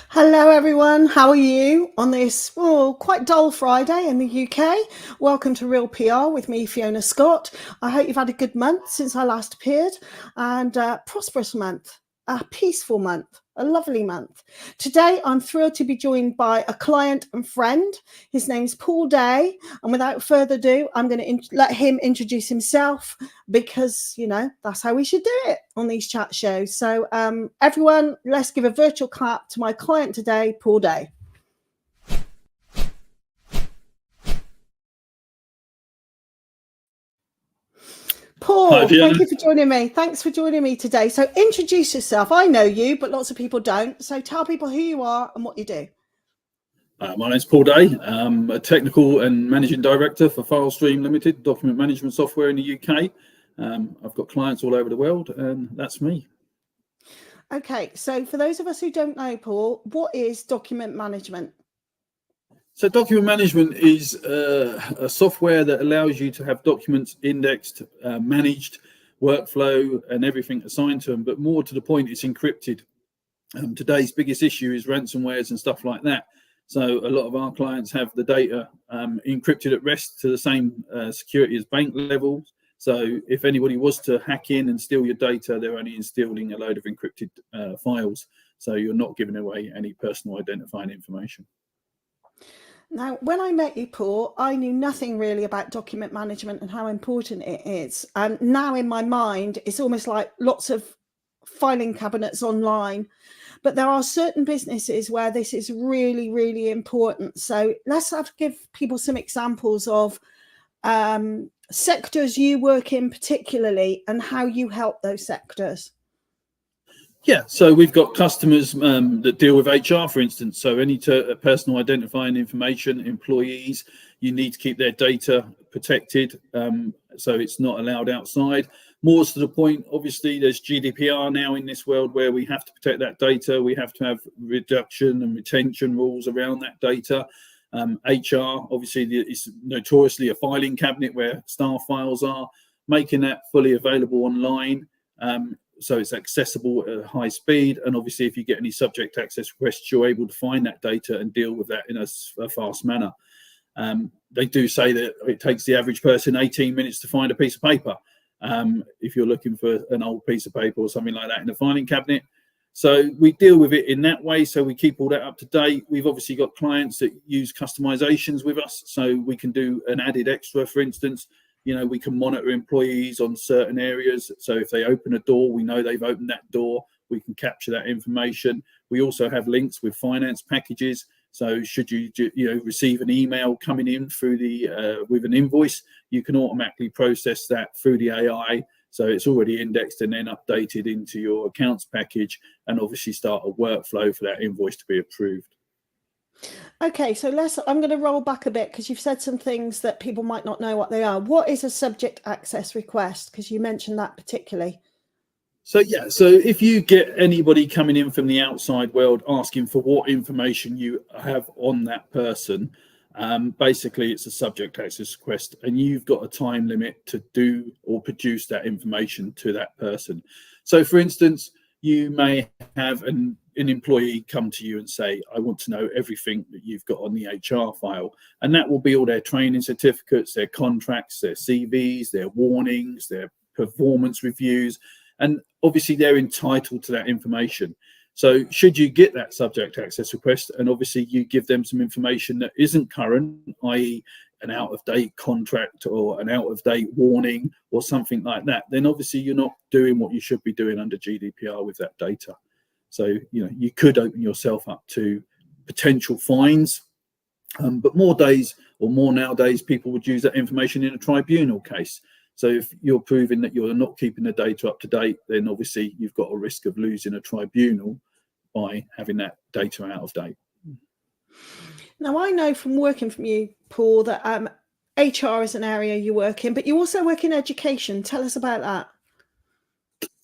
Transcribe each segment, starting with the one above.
Hello, everyone. How are you on this quite dull Friday in the UK? Welcome to Real PR with me, Fiona Scott. I hope you've had a good month since I last appeared, and a prosperous month, a peaceful month, a lovely month. Today, I'm thrilled to be joined by a client and friend. His name's Paul Day, and without further ado, I'm going to let him introduce himself because, that's how we should do it on these chat shows. So everyone, let's give a virtual clap to my client today, Paul Day. Paul, Hi, thank you for joining me. Thanks for joining me today. So introduce yourself. I know you, but lots of people don't. So tell people who you are and what you do. my name's Paul Day. I'm a technical and managing director for Filestream Ltd, document management software in the UK. I've got clients all over the world, and that's me. Okay, so for those of us who don't know, Paul, what is document management? So document management is a software that allows you to have documents indexed, managed, workflow, and everything assigned to them. But more to the point, it's encrypted. Today's biggest issue is ransomwares and stuff like that. So a lot of our clients have the data encrypted at rest to the same security as bank levels. So if anybody was to hack in and steal your data, they're only installing a load of encrypted files. So you're not giving away any personal identifying information. Now, when I met you, Paul, I knew nothing really about document management and how important it is. And now in my mind, it's almost like lots of filing cabinets online. But there are certain businesses where this is really, really important. So let's give people some examples of sectors you work in particularly and how you help those sectors. Yeah, so we've got customers that deal with HR, for instance. So any personal identifying information, employees, you need to keep their data protected, so it's not allowed outside. More to the point, obviously, there's GDPR now in this world where we have to protect that data. We have to have reduction and retention rules around that data. HR, obviously, is notoriously a filing cabinet where staff files are, making that fully available online. So it's accessible at a high speed. And obviously, if you get any subject access requests, you're able to find that data and deal with that in a fast manner. They do say that it takes the average person 18 minutes to find a piece of paper. If you're looking for an old piece of paper or something like that in the filing cabinet. So we deal with it in that way. So we keep all that up to date. We've obviously got clients that use customizations with us. So we can do an added extra, for instance. We can monitor employees on certain areas. So if they open a door, we know they've opened that door. We can capture that information. We also have links with finance packages. So should you receive an email coming in through with an invoice, you can automatically process that through the AI. So it's already indexed and then updated into your accounts package, and obviously start a workflow for that invoice to be approved. Okay, so I'm going to roll back a bit because you've said some things that people might not know what they are. What is a subject access request? Because you mentioned that particularly. So if you get anybody coming in from the outside world asking for what information you have on that person, basically it's a subject access request, and you've got a time limit to do or produce that information to that person. So for instance, you may have an employee come to you and say, I want to know everything that you've got on the HR file. And that will be all their training certificates, their contracts, their CVs, their warnings, their performance reviews. And obviously they're entitled to that information. So should you get that subject access request, and obviously you give them some information that isn't current, i.e. an out-of-date contract or an out-of-date warning or something like that, then obviously you're not doing what you should be doing under GDPR with that data. So, you could open yourself up to potential fines, but more nowadays, people would use that information in a tribunal case. So if you're proving that you're not keeping the data up to date, then obviously you've got a risk of losing a tribunal by having that data out of date. Now, I know from working from you, Paul, that HR is an area you work in, but you also work in education. Tell us about that.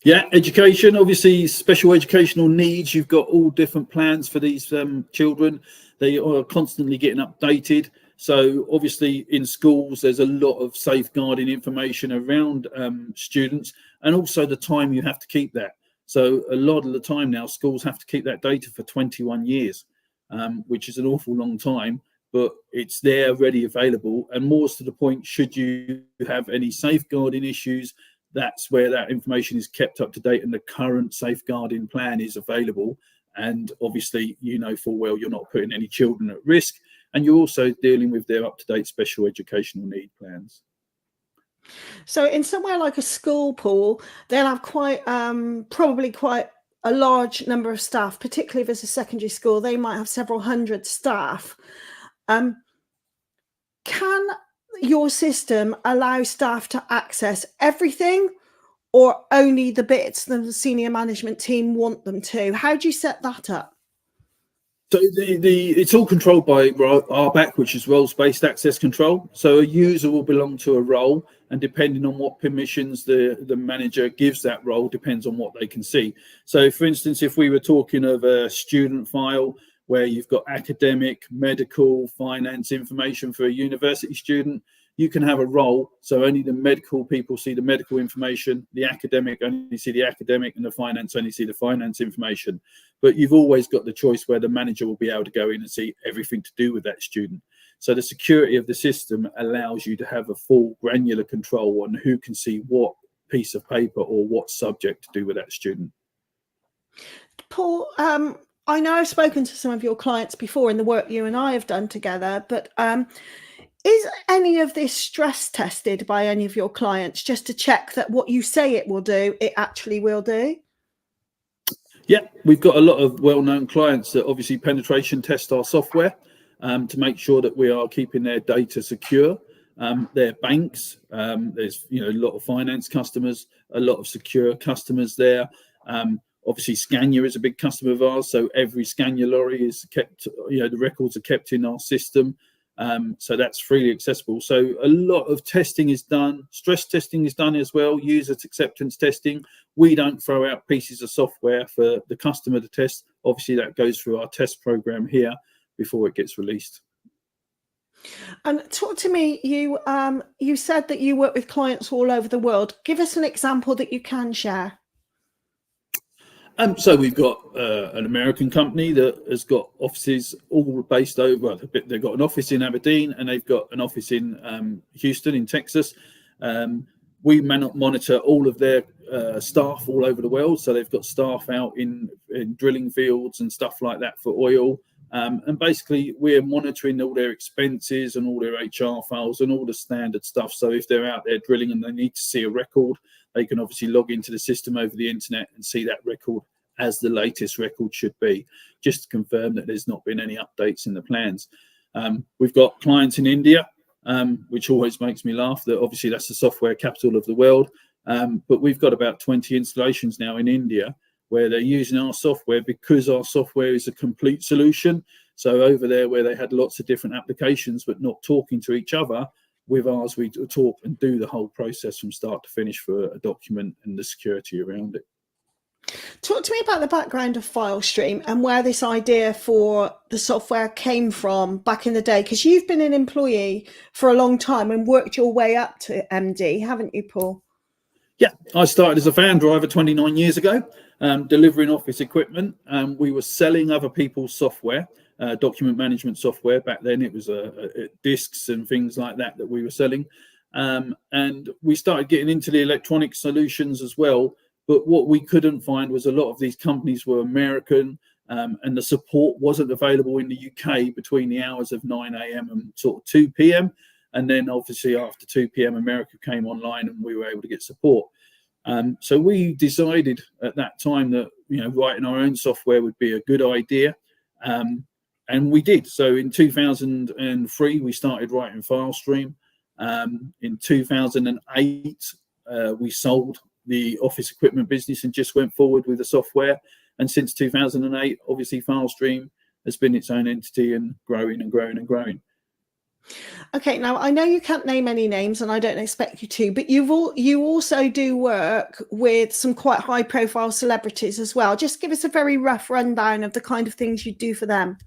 Yeah, education, obviously special educational needs. You've got all different plans for these children. They are constantly getting updated. So obviously in schools, there's a lot of safeguarding information around students, and also the time you have to keep that. So a lot of the time now, schools have to keep that data for 21 years, which is an awful long time, but it's there, ready, available. And more to the point, should you have any safeguarding issues, that's where that information is kept up to date and the current safeguarding plan is available. And obviously, you know full well you're not putting any children at risk, and you're also dealing with their up-to-date special educational need plans. So in somewhere like a school, Paul, they'll have probably quite a large number of staff, particularly if it's a secondary school. They might have several hundred staff. Can your system allow staff to access everything, or only the bits the senior management team want them to? How do you set that up? So it's all controlled by RBAC, which is roles-based access control. So a user will belong to a role, and depending on what permissions the manager gives that role depends on what they can see. So for instance, if we were talking of a student file where you've got academic, medical, finance information for a university student, you can have a role, so only the medical people see the medical information, the academic only see the academic, and the finance only see the finance information. But you've always got the choice where the manager will be able to go in and see everything to do with that student. So the security of the system allows you to have a full granular control on who can see what piece of paper or what subject to do with that student. Paul, I know I've spoken to some of your clients before in the work you and I have done together, but is any of this stress tested by any of your clients just to check that what you say it will do, it actually will do? Yeah, we've got a lot of well-known clients that obviously penetration test our software to make sure that we are keeping their data secure. Their banks, there's a lot of finance customers, a lot of secure customers there. Obviously, Scania is a big customer of ours, so every Scania lorry is kept, the records are kept in our system. So that's freely accessible. So a lot of testing is done. Stress testing is done as well. User acceptance testing. We don't throw out pieces of software for the customer to test. Obviously, that goes through our test program here before it gets released. And talk to me. You said that you work with clients all over the world. Give us an example that you can share. So we've got an American company that has got offices all based over. Well, they've got an office in Aberdeen and they've got an office in Houston, in Texas. We monitor all of their staff all over the world. So they've got staff out in drilling fields and stuff like that for oil. And basically, we're monitoring all their expenses and all their HR files and all the standard stuff. So if they're out there drilling and they need to see a record, they can obviously log into the system over the internet and see that record as the latest record should be, just to confirm that there's not been any updates in the plans. We've got clients in India, which always makes me laugh, that obviously that's the software capital of the world. But we've got about 20 installations now in India where they're using our software because our software is a complete solution. So over there where they had lots of different applications but not talking to each other, with ours we talk and do the whole process from start to finish for a document and the security around it. Talk to me about the background of Filestream and where this idea for the software came from back in the day, because you've been an employee for a long time and worked your way up to MD, haven't you, Paul? Yeah, I started as a van driver 29 years ago, delivering office equipment. We were selling other people's software, document management software. Back then it was discs and things like that we were selling. And we started getting into the electronic solutions as well. But what we couldn't find was a lot of these companies were American, and the support wasn't available in the UK between the hours of 9 a.m. and sort of 2 p.m. And then obviously after 2 p.m. America came online and we were able to get support. So we decided at that time that writing our own software would be a good idea, and we did. So in 2003 we started writing Filestream. In 2008 we sold the office equipment business and just went forward with the software. And since 2008, obviously Filestream has been its own entity and growing and growing and growing. Okay, now I know you can't name any names and I don't expect you to, but you also do work with some quite high profile celebrities as well. Just give us a very rough rundown of the kind of things you do for them.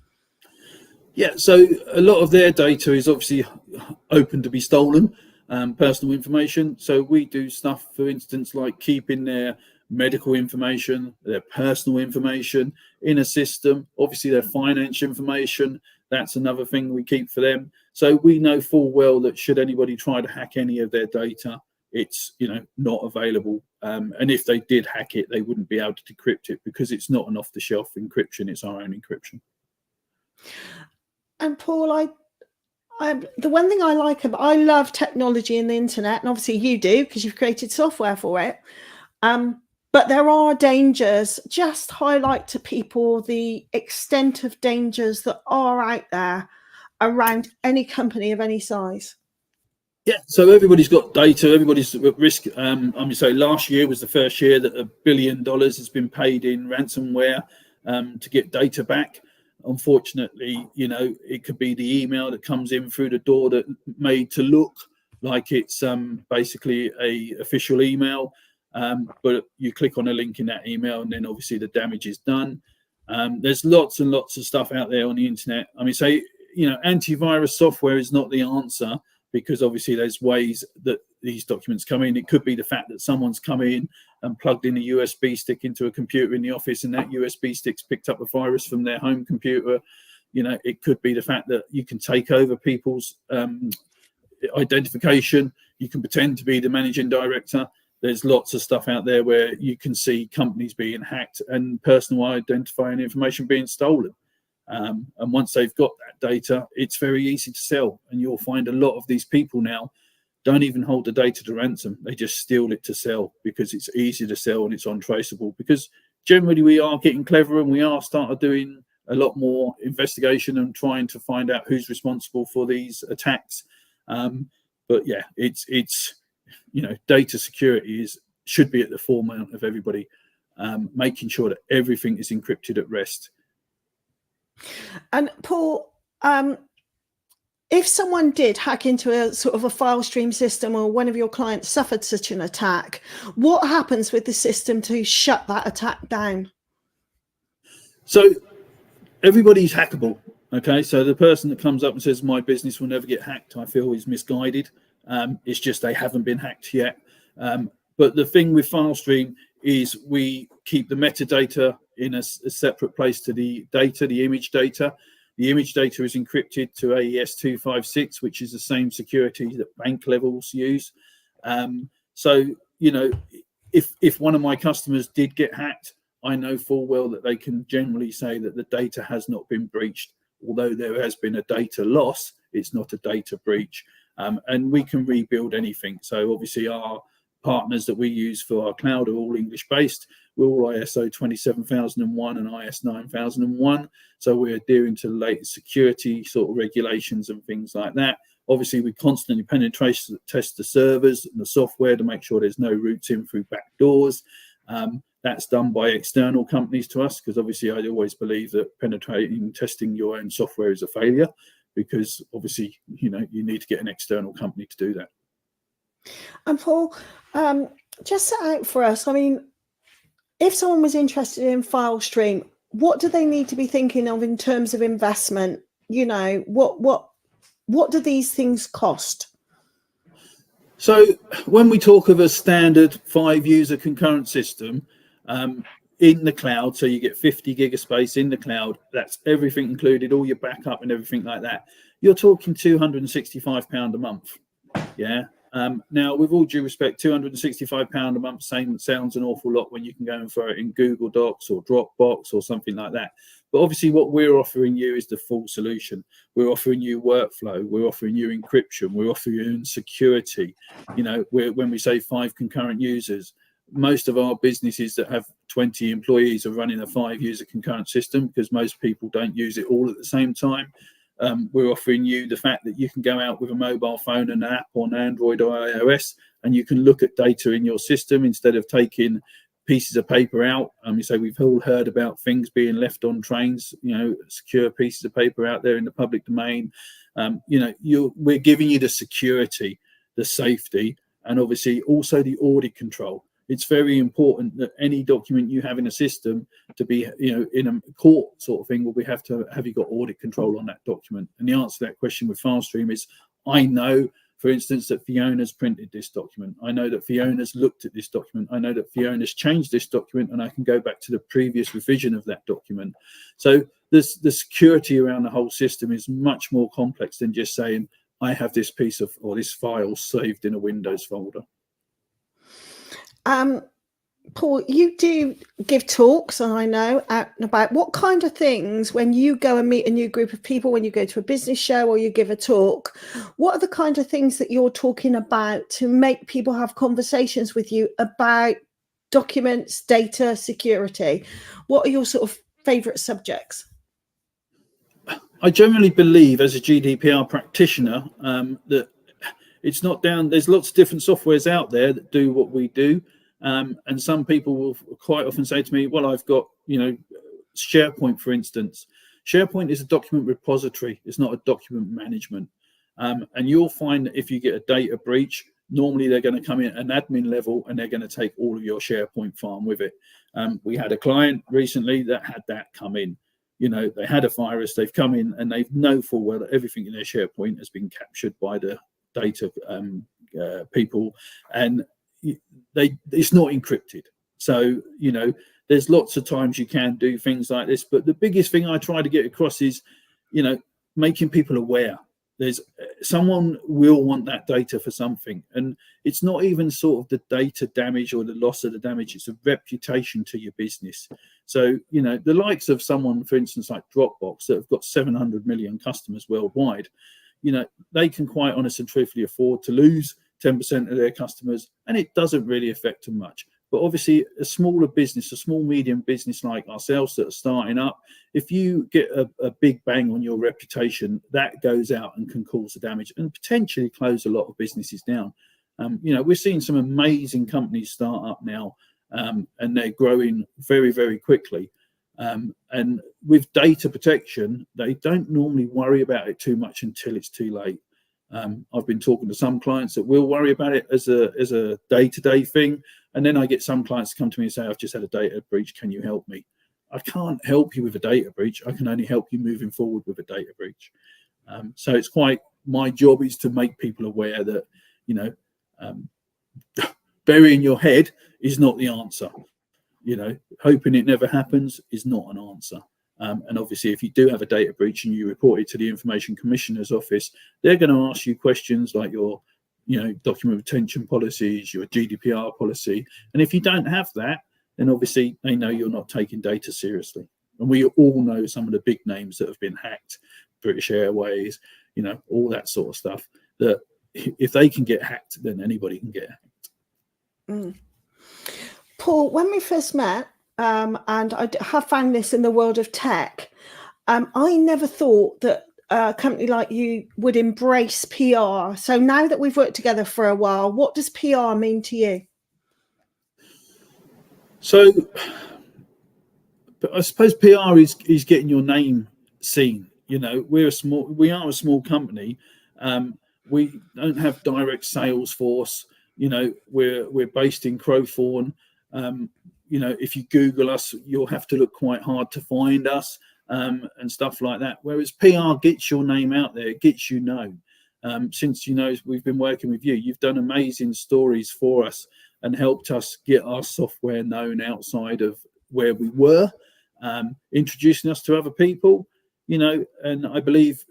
Yeah, so a lot of their data is obviously open to be stolen. Personal information. So we do stuff, for instance, like keeping their medical information, their personal information in a system, obviously their financial information. That's another thing we keep for them. So we know full well that should anybody try to hack any of their data, it's not available. And if they did hack it, they wouldn't be able to decrypt it because it's not an off-the-shelf encryption, it's our own encryption. And Paul, the one thing I like about, I love technology and the internet, and obviously you do because you've created software for it. But there are dangers. Just highlight to people the extent of dangers that are out there around any company of any size. Yeah, so everybody's got data, everybody's at risk. I'm going to say last year was the first year that $1 billion has been paid in ransomware to get data back. Unfortunately, it could be the email that comes in through the door that made to look like it's basically a official email, but you click on a link in that email and then obviously the damage is done. There's lots and lots of stuff out there on the internet. I mean, say, antivirus software is not the answer, because obviously there's ways that these documents come in. It could be the fact that someone's come in and plugged in a USB stick into a computer in the office and that USB stick's picked up a virus from their home computer. It could be the fact that you can take over people's identification. You can pretend to be the managing director. There's lots of stuff out there where you can see companies being hacked and personal identifying information being stolen. And once they've got that data, it's very easy to sell. And you'll find a lot of these people now don't even hold the data to ransom. They just steal it to sell because it's easy to sell and it's untraceable. Because generally we are getting clever and we are starting doing a lot more investigation and trying to find out who's responsible for these attacks. But yeah, it's data security should be at the forefront of everybody, making sure that everything is encrypted at rest. And Paul, if someone did hack into a sort of a Filestream system, or one of your clients suffered such an attack, what happens with the system to shut that attack down? So everybody's hackable. Okay, so the person that comes up and says my business will never get hacked, I feel is misguided. It's just they haven't been hacked yet. But the thing with Filestream is we keep the metadata in a separate place to the data, the image data. The image data is encrypted to AES 256, which is the same security that bank levels use. So, if one of my customers did get hacked, I know full well that they can generally say that the data has not been breached. Although there has been a data loss, it's not a data breach. And we can rebuild anything. So obviously our partners that we use for our cloud are all English based. We're all ISO 27001 and IS 9001. So we're adhering to the latest security sort of regulations and things like that. Obviously, we constantly test the servers and the software to make sure there's no routes in through back doors. That's done by external companies to us, because obviously I always believe that penetrating, testing your own software is a failure, because obviously, you need to get an external company to do that. And Paul, just set out for us, I mean, if someone was interested in Filestream, what do they need to be thinking of in terms of investment? What do these things cost? So when we talk of a standard 5-user concurrent system in the cloud, so you get 50 gig of space in the cloud, that's everything included, all your backup and everything like that, you're talking £265 a month. Yeah. Now, with all due respect, £265 a month sounds an awful lot when you can go and throw it in Google Docs or Dropbox or something like that. But obviously what we're offering you is the full solution. We're offering you workflow. We're offering you encryption. We're offering you security. When we say 5 concurrent users, most of our businesses that have 20 employees are running a 5-user concurrent system, because most people don't use it all at the same time. We're offering you the fact that you can go out with a mobile phone and app on Android or iOS, and you can look at data in your system instead of taking pieces of paper out. So we've all heard about things being left on trains, secure pieces of paper out there in the public domain. We're giving you the security, the safety, and obviously also the audit control. It's very important that any document you have in a system to be, in a court sort of thing, we have to have you got audit control on that document. And the answer to that question with Filestream is, I know for instance, that Fiona's printed this document. I know that Fiona's looked at this document. I know that Fiona's changed this document, and I can go back to the previous revision of that document. So the security around the whole system is much more complex than just saying, I have this piece of, or this file saved in a Windows folder. Paul, you do give talks, and I know, out and about. What kind of things, when you go and meet a new group of people, when you go to a business show or you give a talk, what are the kind of things that you're talking about to make people have conversations with you about documents, data, security? What are your sort of favourite subjects? I generally believe, as a GDPR practitioner, that it's not down. There's lots of different softwares out there that do what we do. And some people will quite often say to me, well, I've got, SharePoint, for instance. SharePoint is a document repository. It's not a document management. And you'll find that if you get a data breach, normally they're going to come in at an admin level and they're going to take all of your SharePoint farm with it. We had a client recently that had that come in. They had a virus, they've come in and they know full well that everything in their SharePoint has been captured by the data people, and it's not encrypted. So there's lots of times you can do things like this, but the biggest thing I try to get across is making people aware. There's someone will want that data for something, and it's not even sort of the data damage or the loss of the damage, it's a reputation to your business. So the likes of someone, for instance, like Dropbox, that have got 700 million customers worldwide, they can quite honestly and truthfully afford to lose 10% of their customers, and it doesn't really affect them much. But obviously a smaller business, a small medium business like ourselves that are starting up, if you get a big bang on your reputation, that goes out and can cause the damage and potentially close a lot of businesses down. We're seeing some amazing companies start up now, and they're growing very, very quickly. And with data protection, they don't normally worry about it too much until it's too late. I've been talking to some clients that will worry about it as a day-to-day thing, and then I get some clients to come to me and say, I've just had a data breach, can you help me? I can't help you with a data breach, I can only help you moving forward with a data breach. So it's quite, my job is to make people aware that burying your head is not the answer. Hoping it never happens is not an answer. And obviously, if you do have a data breach and you report it to the Information Commissioner's office, they're going to ask you questions like your, document retention policies, your GDPR policy. And if you don't have that, then obviously they know you're not taking data seriously. And we all know some of the big names that have been hacked, British Airways, all that sort of stuff, that if they can get hacked, then anybody can get hacked. Mm. Paul, when we first met, and I have found this in the world of tech, I never thought that a company like you would embrace PR. So now that we've worked together for a while, what does PR mean to you? So I suppose PR is getting your name seen. We are a small company. We don't have direct sales force. We're based in Crowthorne. If you Google us, you'll have to look quite hard to find us, and stuff like that. Whereas PR gets your name out there, it gets you known. Since we've been working with you, you've done amazing stories for us and helped us get our software known outside of where we were, introducing us to other people. And I believe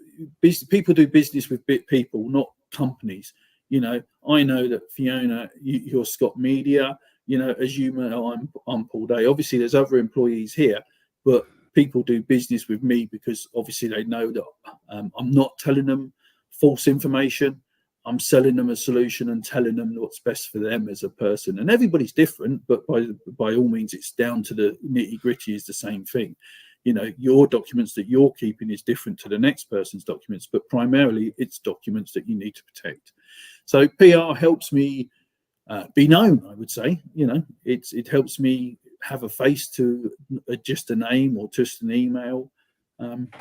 people do business with people, not companies. I know that Fiona, you're Scott Media. As you know, I'm Paul Day. Obviously, there's other employees here, but people do business with me because obviously they know that I'm not telling them false information. I'm selling them a solution and telling them what's best for them as a person. And everybody's different, but by all means, it's down to the nitty gritty is the same thing. Your documents that you're keeping is different to the next person's documents, but primarily it's documents that you need to protect. So PR helps me be known, I would say. It helps me have a face to just a name or just an email.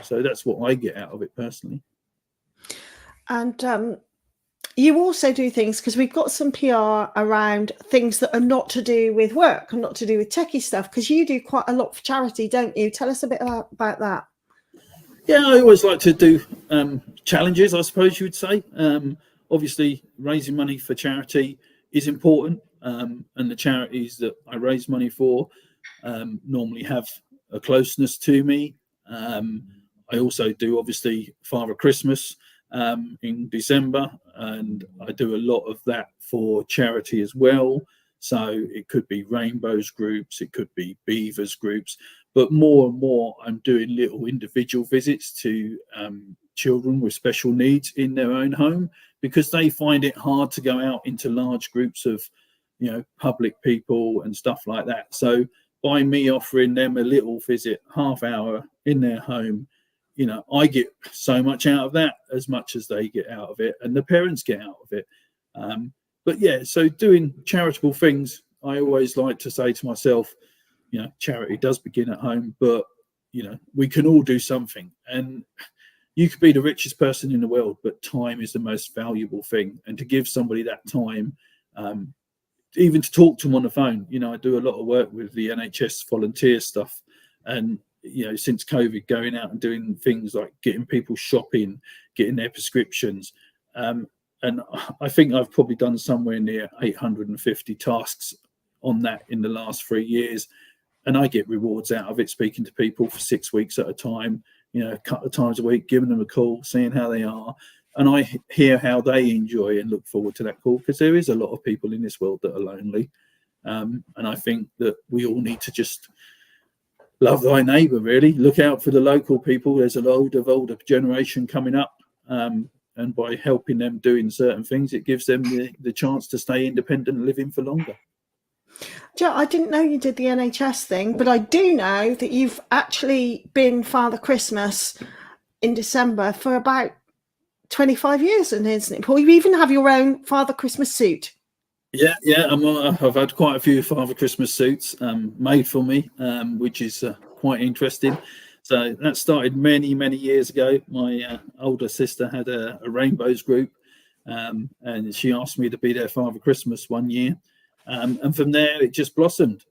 So that's what I get out of it personally. And you also do things, because we've got some PR around things that are not to do with work and not to do with techie stuff, because you do quite a lot for charity, don't you? Tell us a bit about that. Yeah, I always like to do challenges, I suppose you would say. obviously raising money for charity is important, and the charities that I raise money for normally have a closeness to me. I also do obviously Father Christmas in December, and I do a lot of that for charity as well. So it could be rainbows groups, it could be beavers groups, but more and more I'm doing little individual visits to children with special needs in their own home, because they find it hard to go out into large groups of, you know, public people and stuff like that. So by me offering them a little visit, half hour in their home, you know, I get so much out of that, as much as they get out of it and the parents get out of it. But yeah, so doing charitable things, I always like to say to myself, you know, charity does begin at home, but, you know, we can all do something. And you could be the richest person in the world, but time is the most valuable thing. And to give somebody that time, even to talk to them on the phone, you know, I do a lot of work with the NHS volunteer stuff. And, you know, since COVID, going out and doing things like getting people shopping, getting their prescriptions. And I think I've probably done somewhere near 850 tasks on that in the last 3 years. And I get rewards out of it, speaking to people for 6 weeks at a time, you know, a couple of times a week, giving them a call, seeing how they are. And I hear how they enjoy and look forward to that call, because there is a lot of people in this world that are lonely. And I think that we all need to just love thy neighbour, really. Look out for the local people. There's a load of older generation coming up. And by helping them doing certain things, it gives them the chance to stay independent and living for longer. Joe, I didn't know you did the NHS thing, but I do know that you've actually been Father Christmas in December for about 25 years, isn't it, Paul? You even have your own Father Christmas suit. Yeah, I've had quite a few Father Christmas suits made for me, which is quite interesting. So that started many, many years ago. My older sister had a rainbows group, and she asked me to be their Father Christmas one year. And from there, it just blossomed.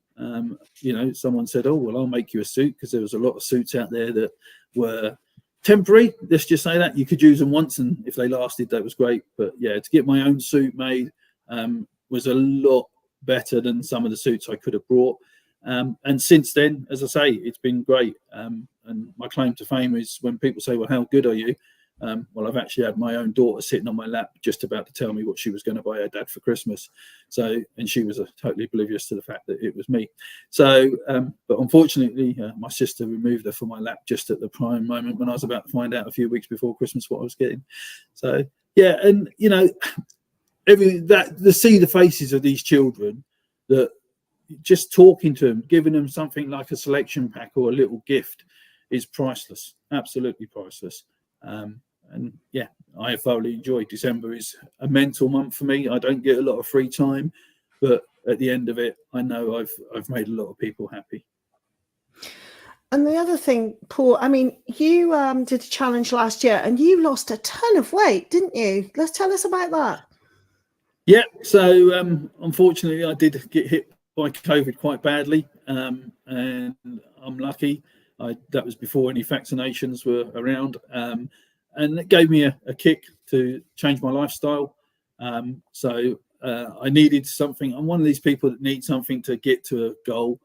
You know, someone said, oh, well, I'll make you a suit, because there was a lot of suits out there that were temporary. Let's just say that. You could use them once, and if they lasted, that was great. But yeah, to get my own suit made was a lot better than some of the suits I could have brought. And since then, as I say, it's been great. And my claim to fame is when people say, well, how good are you? Well, I've actually had my own daughter sitting on my lap just about to tell me what she was going to buy her dad for Christmas. So, and she was totally oblivious to the fact that it was me. So, but unfortunately, my sister removed her from my lap just at the prime moment when I was about to find out a few weeks before Christmas what I was getting. So, yeah, and, you know, to see the faces of these children, that just talking to them, giving them something like a selection pack or a little gift is priceless, absolutely priceless. And yeah, I thoroughly enjoy. December is a mental month for me. I don't get a lot of free time, but at the end of it, I know I've made a lot of people happy. And the other thing, Paul, I mean, you did a challenge last year and you lost a ton of weight, didn't you? Let's tell us about that. Yeah, so unfortunately, I did get hit by COVID quite badly, and I'm lucky. That was before any vaccinations were around, and it gave me a kick to change my lifestyle. So I needed something. I'm one of these people that need something to get to a goal.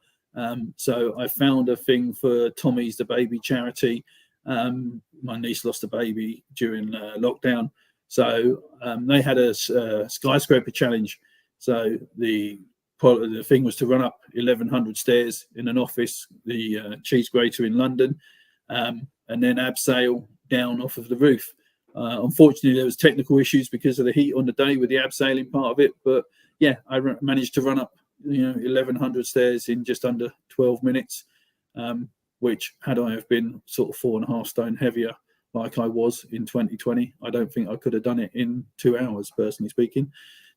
So I found a thing for Tommy's the Baby charity. My niece lost a baby during lockdown. So they had a skyscraper challenge. So the thing was to run up 1,100 stairs in an office, the cheese grater in London, and then abseil down off of the roof. Unfortunately, there was technical issues because of the heat on the day with the abseiling part of it. But yeah, I managed to run up 1,100 stairs in just under 12 minutes, which had I have been sort of 4.5 stone heavier like I was in 2020, I don't think I could have done it in 2 hours, personally speaking.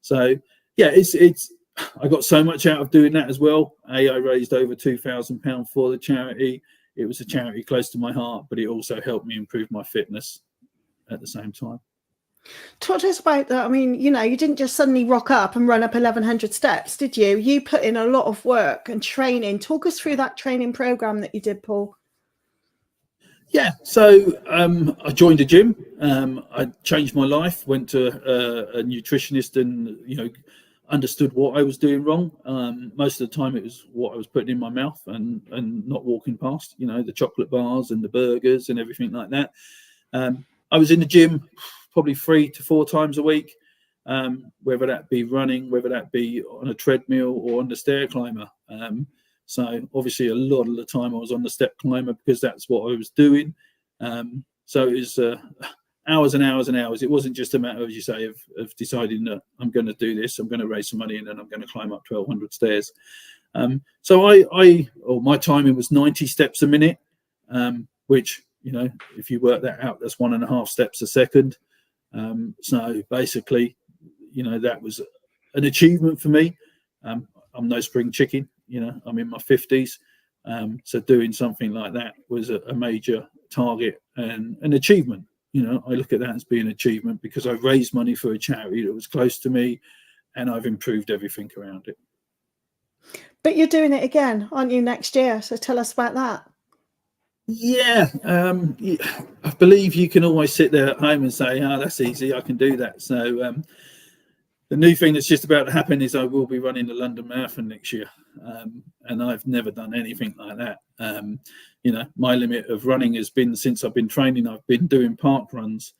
So yeah, it's I got so much out of doing that as well. I raised over £2,000 for the charity. It was a charity close to my heart, but it also helped me improve my fitness at the same time. Talk to us about that. I mean, you didn't just suddenly rock up and run up 1,100 steps, did you? You put in a lot of work and training. Talk us through that training program that you did, Paul. Yeah, so I joined a gym. I changed my life. Went to a nutritionist, and understood what I was doing wrong. Most of the time, it was what I was putting in my mouth and not walking past. The chocolate bars and the burgers and everything like that. I was in the gym probably 3 to 4 times a week, whether that be running, whether that be on a treadmill or on the stair climber. So obviously a lot of the time I was on the step climber because that's what I was doing. So it was hours and hours and hours. It wasn't just a matter, as you say, of deciding that I'm going to do this, I'm going to raise some money, and then I'm going to climb up 1,200 stairs. So my timing was 90 steps a minute, which, if you work that out, that's 1.5 steps a second. So basically, that was an achievement for me. I'm no spring chicken. I'm in my 50s. So doing something like that was a major target and an achievement. I look at that as being an achievement because I raised money for a charity that was close to me, and I've improved everything around it. But you're doing it again, aren't you, next year? So tell us about that. Yeah, I believe you can always sit there at home and say, that's easy, I can do that. So the new thing that's just about to happen is I will be running the London Marathon next year. And I've never done anything like that. My limit of running has been, since I've been training, I've been doing park runs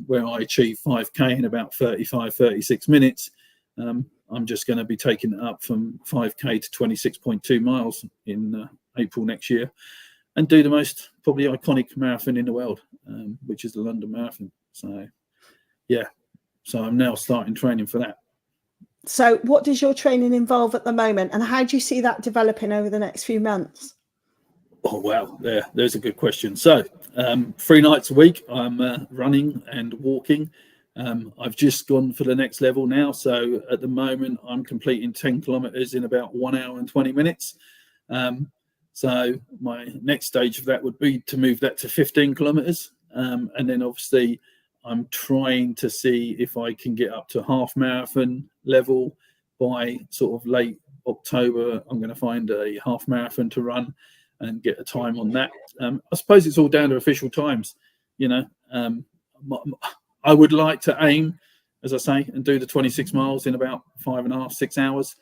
where I achieve 5K in about 35, 36 minutes. I'm just going to be taking it up from 5K to 26.2 miles in April next year, and do the most probably iconic marathon in the world, which is the London Marathon. So, yeah. So I'm now starting training for that. So what does your training involve at the moment, and how do you see that developing over the next few months? Oh, wow. There's a good question. So 3 nights a week, I'm running and walking. I've just gone for the next level now. So at the moment, I'm completing 10 kilometers in about 1 hour and 20 minutes. So my next stage of that would be to move that to 15 kilometers. And then obviously I'm trying to see if I can get up to half marathon level by sort of late October. I'm going to find a half marathon to run and get a time on that. I suppose it's all down to official times. I would like to aim, as I say, and do the 26 miles in about 5.5, 6 hours.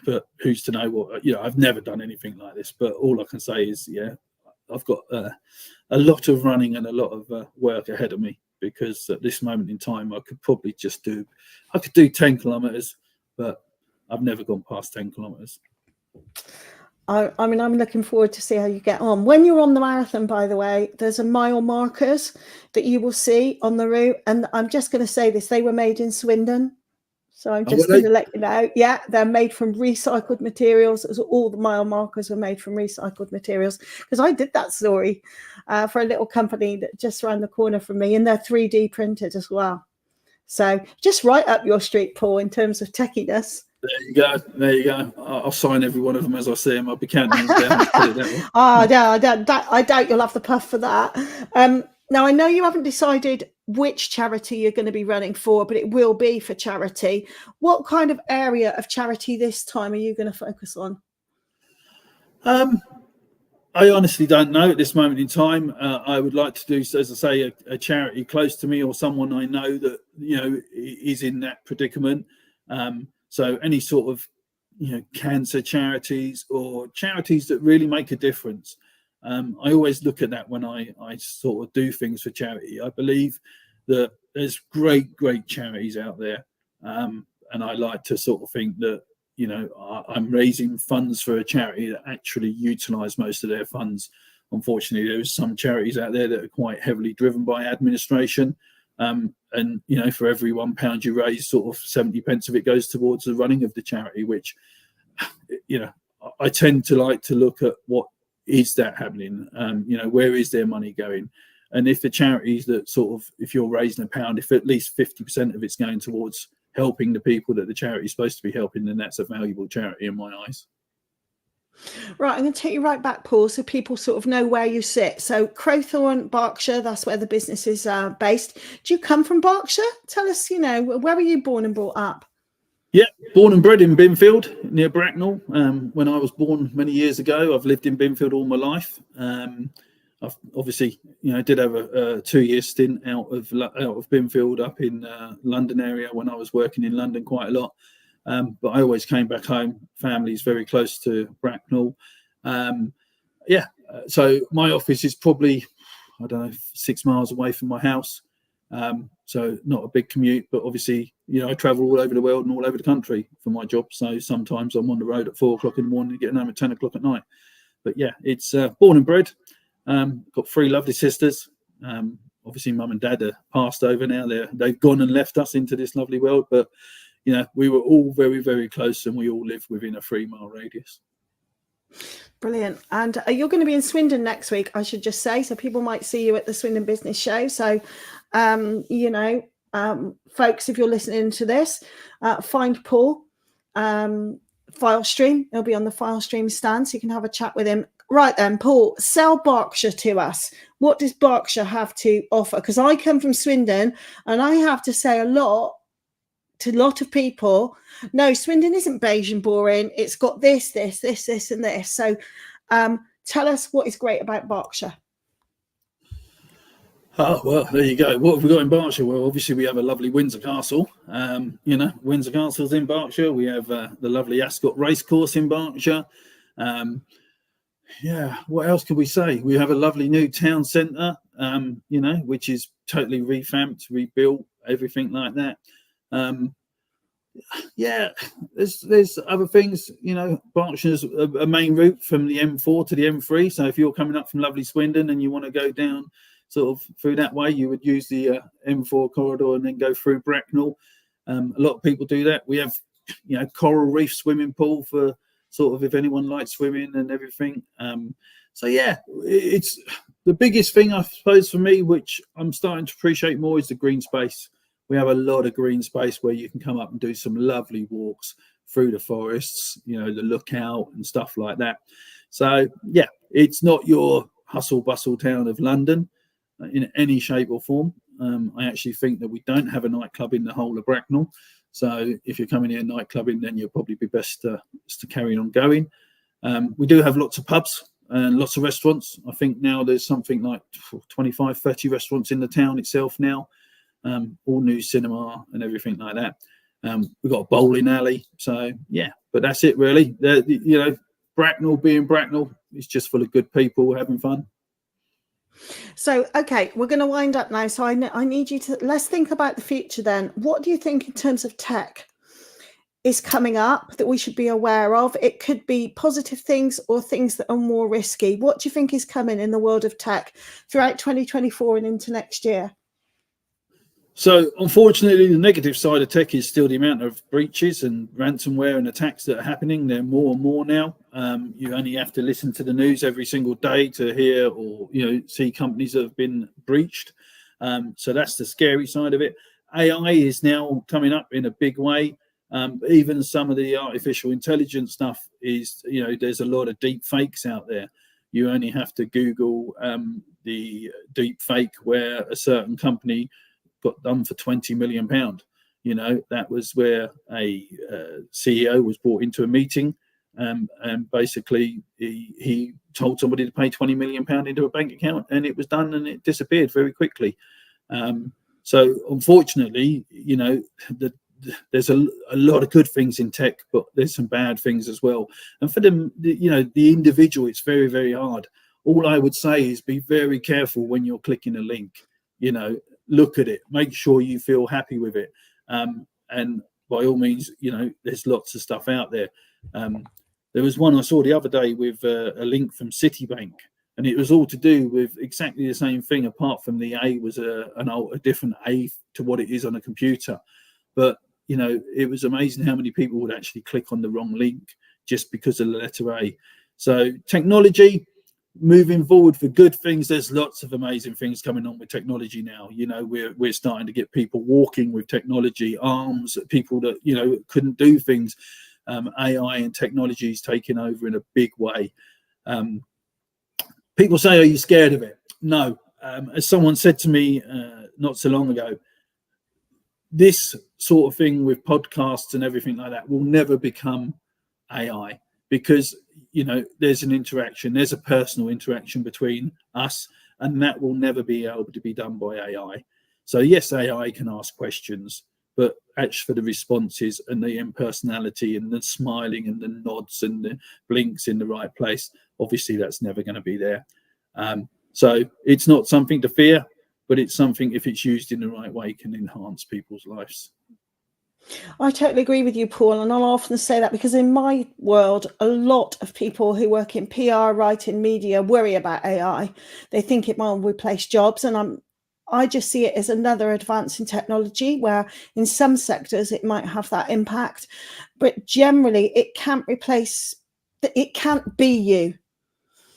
But who's to know what, I've never done anything like this, but all I can say is, I've got a lot of running and a lot of work ahead of me, because at this moment in time, I could probably I could do 10 kilometers, but I've never gone past 10 kilometers. I mean, I'm looking forward to see how you get on. When you're on the marathon, by the way, there's a mile markers that you will see on the route. And I'm just going to say this, they were made in Swindon. So I'm just going to let you know. Yeah, they're made from recycled materials. All the mile markers are made from recycled materials. Because I did that story for a little company that just around the corner from me, and they're 3D printed as well. So just right up your street, Paul, in terms of techiness. There you go. I'll sign every one of them as I see them. I'll be counting them down. Put it that way. I doubt you'll have the puff for that. Now, I know you haven't decided which charity you're going to be running for, but it will be for charity. What kind of area of charity this time are you going to focus on? I honestly don't know at this moment in time. I would like to do, as I say, a charity close to me, or someone I know that is in that predicament. So any sort of cancer charities or charities that really make a difference. I always look at that when I sort of do things for charity. I believe that there's great charities out there, and I like to sort of think that I'm raising funds for a charity that actually utilise most of their funds. Unfortunately, there's some charities out there that are quite heavily driven by administration. And for every £1 you raise, sort of 70 pence of it goes towards the running of the charity, which I tend to like to look at what is that happening. Where is their money going? And if the charities that sort of, if you're raising £1, if at least 50% of it's going towards helping the people that the charity is supposed to be helping, then that's a valuable charity in my eyes. Right, I'm going to take you right back, Paul, so people sort of know where you sit. So Crowthorne, Berkshire, that's where the business is based. Do you come from Berkshire? Tell us, where were you born and brought up? Yeah, born and bred in Binfield, near Bracknell. When I was born many years ago, I've lived in Binfield all my life. I've obviously, did have a 2-year stint out of Binfield up in London area when I was working in London quite a lot. But I always came back home. Family's very close to Bracknell. So my office is probably, I don't know, 6 miles away from my house. So not a big commute, but obviously, I travel all over the world and all over the country for my job. So sometimes I'm on the road at 4 o'clock in the morning, getting home at 10 o'clock at night. But yeah, it's born and bred. Got 3 lovely sisters. Obviously, mum and dad are passed over now. They've gone and left us into this lovely world. But, we were all very, very close, and we all live within a 3-mile radius. Brilliant. And you're going to be in Swindon next week, I should just say. So people might see you at the Swindon Business Show. So, folks, if you're listening to this, find Paul, Filestream. He'll be on the Filestream stand, so you can have a chat with him. Right then, Paul, sell Berkshire to us. What does Berkshire have to offer? Because I come from Swindon, and I have to say a lot of people, no, Swindon isn't beige and boring. It's got this, and this. So tell us what is great about Berkshire. Oh, well, there you go. What have we got in Berkshire? Well, obviously, we have a lovely Windsor Castle. Windsor Castle's in Berkshire. We have the lovely Ascot Racecourse in Berkshire. What else could we say? We have a lovely new town centre, which is totally revamped, rebuilt, everything like that. There's other things. Berkshire's a main route from the M4 to the M3. So if you're coming up from lovely Swindon and you want to go down sort of through that way, you would use the M4 corridor and then go through Bracknell. A lot of people do that. We have, coral reef swimming pool for sort of if anyone likes swimming and everything. It's the biggest thing, I suppose, for me, which I'm starting to appreciate more, is the green space. We have a lot of green space where you can come up and do some lovely walks through the forests, the lookout and stuff like that. So, yeah, it's not your hustle bustle town of London in any shape or form. I actually think that we don't have a nightclub in the whole of Bracknell. So if you're coming here nightclubbing, then you'll probably be best to carry on going. We do have lots of pubs and lots of restaurants. I think now there's something like 25, 30 restaurants in the town itself now. All new cinema and everything like that. We've got a bowling alley. So, yeah, but that's it, really. Bracknell being Bracknell, it's just full of good people having fun. So, okay, we're going to wind up now. So I need you to, let's think about the future then. What do you think in terms of tech is coming up that we should be aware of? It could be positive things or things that are more risky. What do you think is coming in the world of tech throughout 2024 and into next year? So, unfortunately, the negative side of tech is still the amount of breaches and ransomware and attacks that are happening. They're more and more now. You only have to listen to the news every single day to hear or see companies that have been breached. So that's the scary side of it. AI is now coming up in a big way. Even some of the artificial intelligence stuff is, there's a lot of deep fakes out there. You only have to Google the deep fake where a certain company got done for £20 million. That was where a CEO was brought into a meeting, and basically he told somebody to pay £20 million into a bank account, and it was done, and it disappeared very quickly. So unfortunately, there's a lot of good things in tech, but there's some bad things as well. And for them, the individual, it's very, very hard. All I would say is be very careful when you're clicking a link. Look at it, make sure you feel happy with it. And by all means, there's lots of stuff out there. There was one I saw the other day with a link from Citibank, and it was all to do with exactly the same thing, apart from the A was a different A to what it is on a computer. But, it was amazing how many people would actually click on the wrong link just because of the letter A. So technology, moving forward for good things, there's lots of amazing things coming on with technology now. We're starting to get people walking with technology, arms, people that couldn't do things. AI and technology is taking over in a big way. People say, are you scared of it? No. As someone said to me not so long ago, this sort of thing with podcasts and everything like that will never become AI, because there's an interaction, there's a personal interaction between us, and that will never be able to be done by AI. So yes, AI can ask questions, but actually for the responses and the impersonality and the smiling and the nods and the blinks in the right place, obviously that's never going to be there. So it's not something to fear, but it's something, if it's used in the right way, can enhance people's lives. I totally agree with you, Paul, and I'll often say that because in my world, a lot of people who work in PR, writing, media worry about AI. They think it might replace jobs, and I just see it as another advance in technology where in some sectors it might have that impact, but generally it can't replace, it can't be you.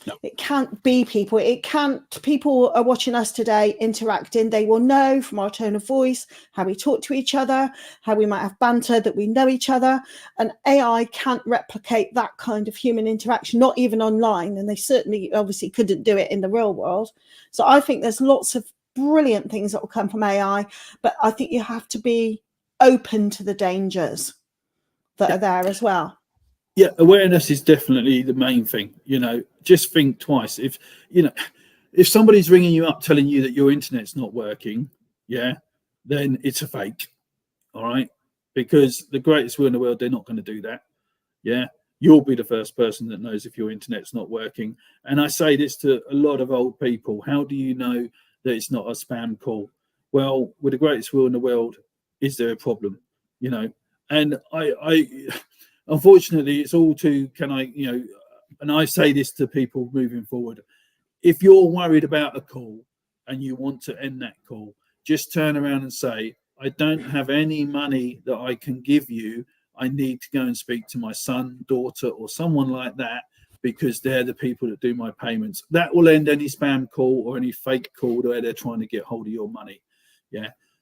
No. It can't be people. It can't. People are watching us today interacting. They will know from our tone of voice, how we talk to each other, how we might have banter, that we know each other. And AI can't replicate that kind of human interaction, not even online. And they certainly, obviously, couldn't do it in the real world. So I think there's lots of brilliant things that will come from AI, but I think you have to be open to the dangers that are there as well. Yeah, awareness is definitely the main thing. Just think twice. If somebody's ringing you up telling you that your internet's not working, then it's a fake. All right, because the greatest will in the world, they're not going to do that. You'll be the first person that knows if your internet's not working. And I say this to a lot of old people: how do you know that it's not a spam call? Well, with the greatest will in the world, is there a problem? And I unfortunately, it's all too, and I say this to people moving forward: if you're worried about a call and you want to end that call, just turn around and say, I don't have any money that I can give you. I need to go and speak to my son, daughter, or someone like that, because they're the people that do my payments. That will end any spam call or any fake call where they're trying to get hold of your money.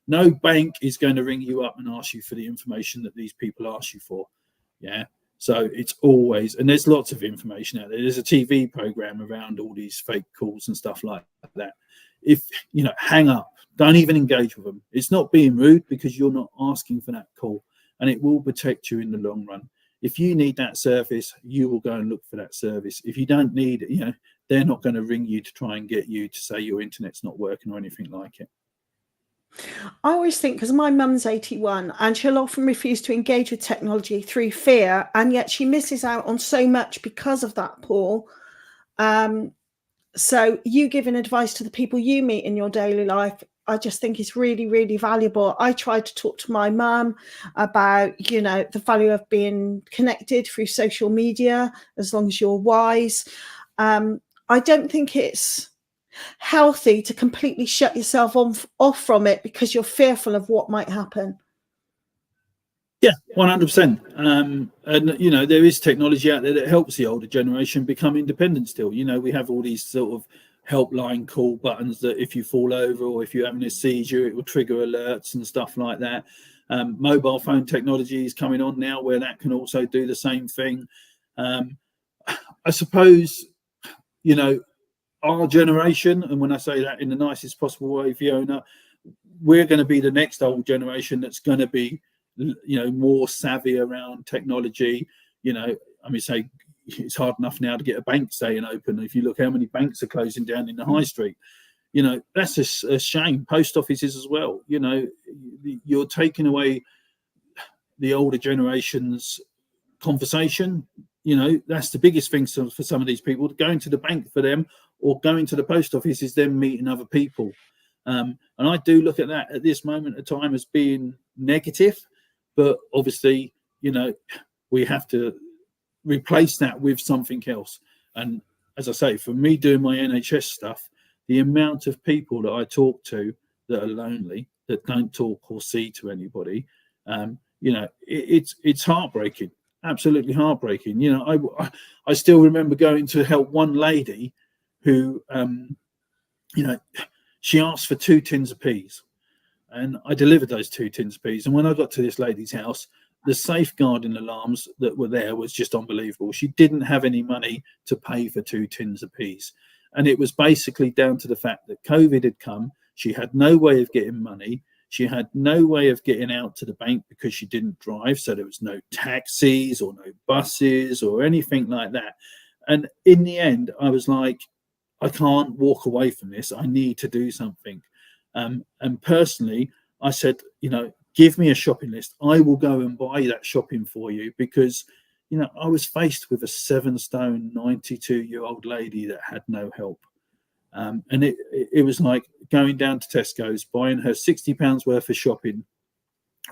No bank is going to ring you up and ask you for the information that these people ask you for. So it's always, and there's lots of information out there. There's a TV program around all these fake calls and stuff like that. If hang up, don't even engage with them. It's not being rude, because you're not asking for that call, and it will protect you in the long run. If you need that service, you will go and look for that service. If you don't need it, they're not going to ring you to try and get you to say your internet's not working or anything like it. I always think, because my mum's 81 and she'll often refuse to engage with technology through fear, and yet she misses out on so much because of that, Paul. So you giving advice to the people you meet in your daily life, I just think is really, really valuable. I tried to talk to my mum about, the value of being connected through social media, as long as you're wise. I don't think it's healthy to completely shut yourself off from it because you're fearful of what might happen. 100%. And there is technology out there that helps the older generation become independent still. We have all these sort of helpline call buttons that if you fall over or if you're having a seizure, it will trigger alerts and stuff like that. Mobile phone technology is coming on now where that can also do the same thing. I suppose, our generation, and when I say that in the nicest possible way, Fiona, we're going to be the next old generation that's going to be, more savvy around technology. Say it's hard enough now to get a bank staying open. If you look how many banks are closing down in the high street, that's a shame. Post offices as well. You're taking away the older generation's conversation. That's the biggest thing for some of these people. Going to the bank for them or going to the post office is them meeting other people. And I do look at that at this moment of time as being negative, but obviously, we have to replace that with something else. And as I say, for me doing my NHS stuff, the amount of people that I talk to that are lonely, that don't talk or see to anybody, it's heartbreaking. Absolutely heartbreaking. I still remember going to help one lady who, she asked for 2 tins of peas, and I delivered those 2 tins of peas. And when I got to this lady's house, the safeguarding alarms that were there was just unbelievable. She didn't have any money to pay for 2 tins of peas. And it was basically down to the fact that COVID had come. She had no way of getting money. She had no way of getting out to the bank because she didn't drive. So there was no taxis or no buses or anything like that. And in the end, I was like, I can't walk away from this. I need to do something. And personally, I said, give me a shopping list. I will go and buy that shopping for you, because, I was faced with a 7-stone, 92-year-old lady that had no help. And it was like going down to Tesco's, buying her £60 worth of shopping,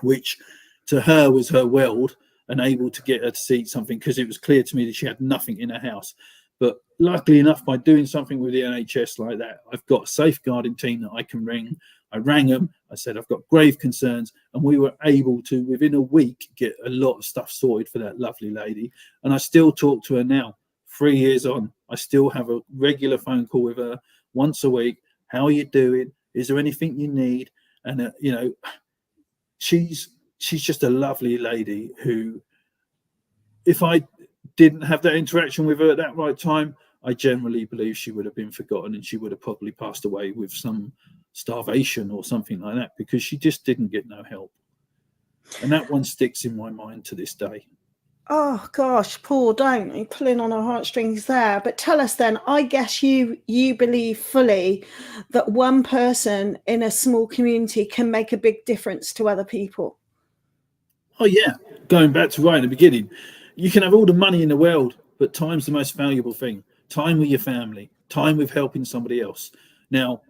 which to her was her world, and able to get her to see something, because it was clear to me that she had nothing in her house. But luckily enough, by doing something with the NHS like that, I've got a safeguarding team that I can ring. I rang them. I said, I've got grave concerns. And we were able to, within a week, get a lot of stuff sorted for that lovely lady. And I still talk to her now, 3 years on. I still have a regular phone call with her once a week. How are you doing? Is there anything you need? And, she's just a lovely lady who, if I didn't have that interaction with her at that right time, I generally believe she would have been forgotten, and she would have probably passed away with some starvation or something like that, because she just didn't get no help. And that one sticks in my mind to this day. Oh gosh, Paul, don't. You're pulling on our heartstrings there. But tell us then, I guess you believe fully that one person in a small community can make a big difference to other people. Oh yeah, going back to right in the beginning, you can have all the money in the world, but time's the most valuable thing. Time with your family, time with helping somebody else. Now,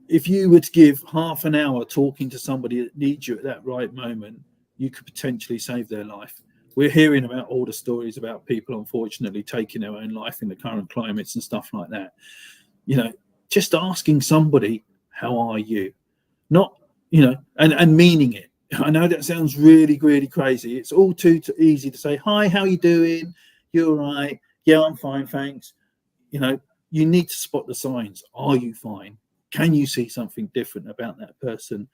if you were to give half an hour talking to somebody that needs you at that right moment, you could potentially save their life. We're hearing about all the stories about people, unfortunately, taking their own life in the current climates and stuff like that. Just asking somebody, how are you? Not, and meaning it. I know that sounds really, really crazy. It's all too easy to say, hi, how you doing? You all right? Yeah, I'm fine, thanks. You need to spot the signs. Are you fine? Can you see something different about that person?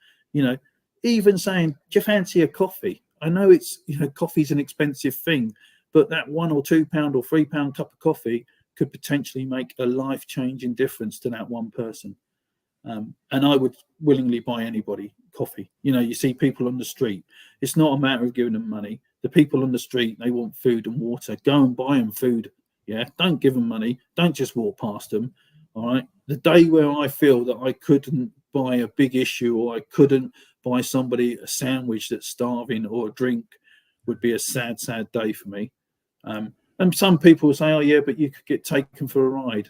Even saying, do you fancy a coffee? I know it's, coffee's an expensive thing, but that £1 or £2 or £3 cup of coffee could potentially make a life-changing difference to that one person. And I would willingly buy anybody coffee. You see people on the street. It's not a matter of giving them money. The people on the street, they want food and water. Go and buy them food. Yeah, don't give them money. Don't just walk past them. All right. The day where I feel that I couldn't buy a big issue, or I couldn't buy somebody a sandwich that's starving or a drink, would be a sad, sad day for me. And some people say, oh yeah, but you could get taken for a ride.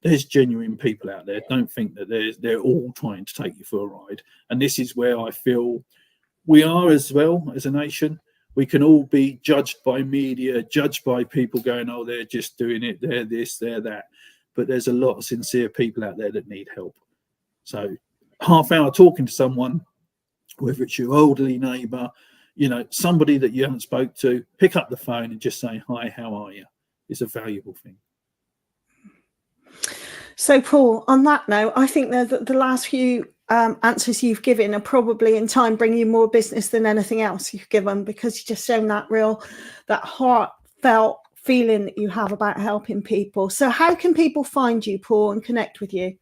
There's genuine people out there. Don't think that they're all trying to take you for a ride. And this is where I feel we are, as well as a nation. We can all be judged by media, judged by people going, oh, they're just doing it, they're this, they're that. But there's a lot of sincere people out there that need help. So half hour talking to someone, whether it's your elderly neighbour, somebody that you haven't spoke to, pick up the phone and just say, hi, how are you? It's a valuable thing. So, Paul, on that note, I think that the last few answers you've given are probably in time bringing you more business than anything else you've given, because you've just shown that heartfelt feeling that you have about helping people. So how can people find you, Paul, and connect with you?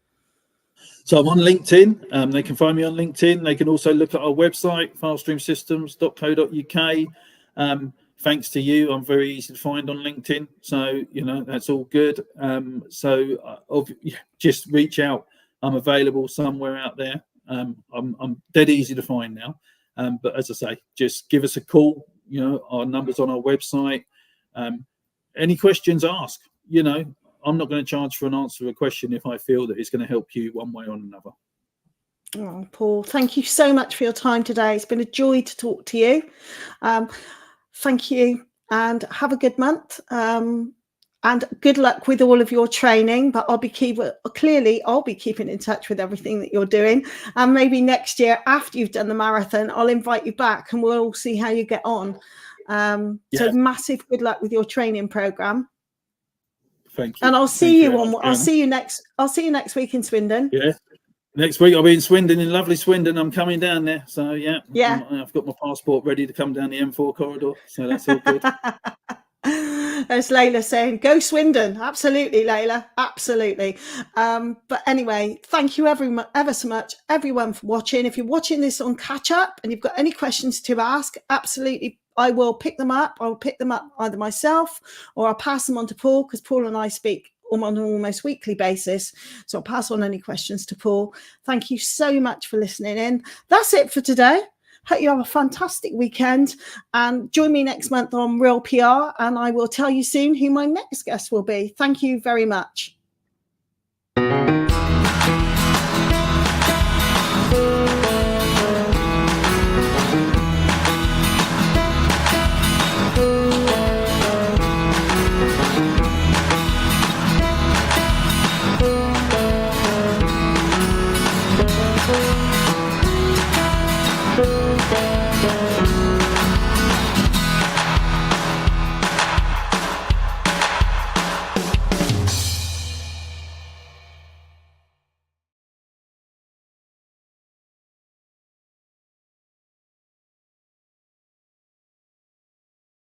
So I'm on LinkedIn. They can find me on LinkedIn. They can also look at our website, filestreamsystems.co.uk. Thanks to you, I'm very easy to find on LinkedIn. So, that's all good. Just reach out. I'm available somewhere out there. I'm dead easy to find now. But as I say, just give us a call. Our number's on our website. Any questions, ask. I'm not going to charge for an answer to a question if I feel that it's going to help you one way or another. Oh, Paul, thank you so much for your time today. It's been a joy to talk to you. Thank you, and have a good month. And good luck with all of your training. But I'll be keeping in touch with everything that you're doing. And maybe next year, after you've done the marathon, I'll invite you back and we'll all see how you get on. So massive good luck with your training program. Thank you. And I'll see you next week in Swindon. Yeah. Next week I'll be in Swindon, in lovely Swindon. I'm coming down there. So yeah. I've got my passport ready to come down the M4 corridor. So that's all good. As Layla saying, go Swindon. Absolutely, Layla. Absolutely. But anyway, thank you ever so much, everyone, for watching. If you're watching this on catch up and you've got any questions to ask, absolutely, I will pick them up. I'll pick them up either myself or I'll pass them on to Paul, because Paul and I speak on an almost weekly basis. So I'll pass on any questions to Paul. Thank you so much for listening in. That's it for today. Hope you have a fantastic weekend, and join me next month on Real PR, and I will tell you soon who my next guest will be. Thank you very much.